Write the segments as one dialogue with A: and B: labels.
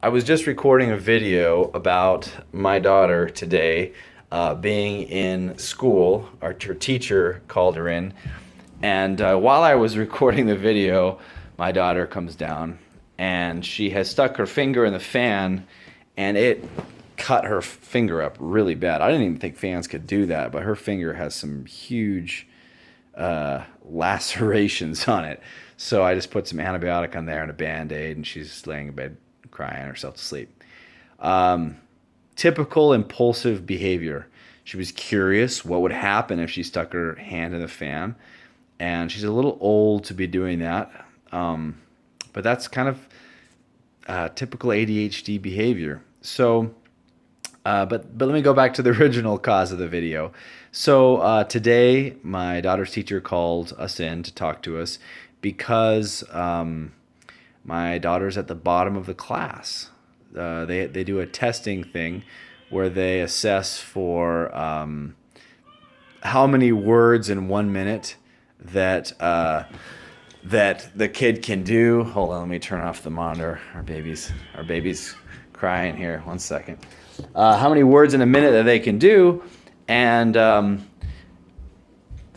A: I was just recording a video about my daughter today being in school. Her teacher called her in, and while I was recording the video, my daughter comes down and she has stuck her finger in the fan and it cut her finger up really bad. I didn't even think fans could do that, but her finger has some huge lacerations on it. So I just put some antibiotic on there and a Band-Aid, and she's laying in bed crying herself to sleep. Typical impulsive behavior. She was curious what would happen if she stuck her hand in the fan, and she's a little old to be doing that. But that's kind of typical ADHD behavior. So, but let me go back to the original cause of the video. So today, my daughter's teacher called us in to talk to us because my daughter's at the bottom of the class. They do a testing thing where they assess for how many words in 1 minute that that the kid can do. Hold on, let me turn off the monitor. Our baby's crying here. 1 second. How many words in a minute that they can do, and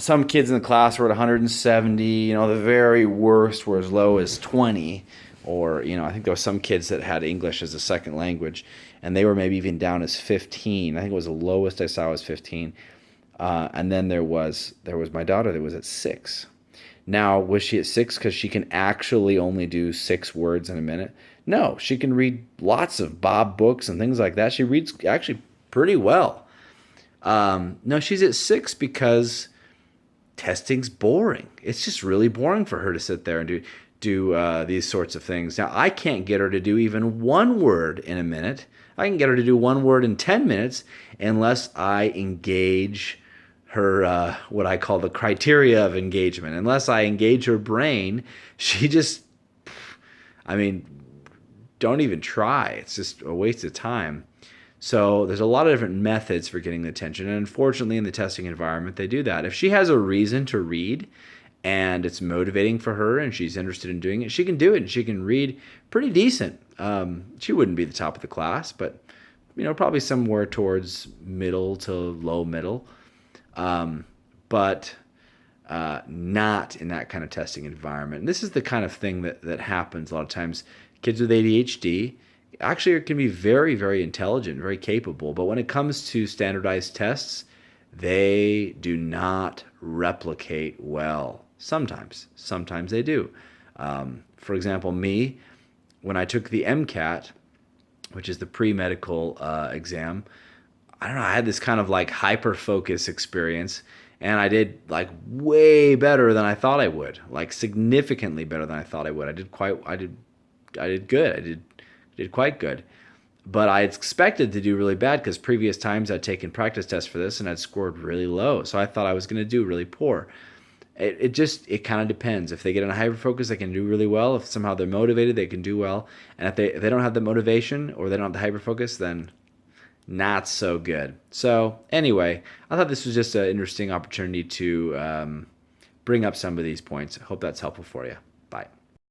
A: some kids in the class were at 170. You know, the very worst were as low as 20. Or, you know, I think there were some kids that had English as a second language, and they were maybe even down as 15. I think it was the lowest I saw was 15. And then there was my daughter that was at 6. Now, was she at 6 because she can actually only do 6 words in a minute? No, she can read lots of Bob books and things like that. She reads actually pretty well. No, she's at 6 because testing's boring. It's just really boring for her to sit there and do these sorts of things. Now, I can't get her to do even 1 word in a minute. I can get her to do 1 word in 10 minutes unless I engage her, what I call the criteria of engagement. Unless I engage her brain, she just, don't even try. It's just a waste of time. So there's a lot of different methods for getting the attention. And unfortunately, in the testing environment, they do that. If she has a reason to read and it's motivating for her and she's interested in doing it, she can do it and she can read pretty decent. She wouldn't be the top of the class, but probably somewhere towards middle to low middle. But not in that kind of testing environment. And this is the kind of thing that happens a lot of times. Kids with ADHD actually can be very, very intelligent, very capable. But when it comes to standardized tests, they do not replicate well. Sometimes they do. For example, me, when I took the MCAT, which is the pre-medical exam, I don't know, I had this kind of like hyper-focus experience, and I did like way better than I thought I would, like significantly better than I thought I would. I did good. I did quite good. But I expected to do really bad because previous times I'd taken practice tests for this and I'd scored really low. So I thought I was going to do really poor. It kind of depends. If they get in a hyper-focus, they can do really well. If somehow they're motivated, they can do well. And if they don't have the motivation or they don't have the hyper-focus, then not so good. So anyway, I thought this was just an interesting opportunity to bring up some of these points. I hope that's helpful for you.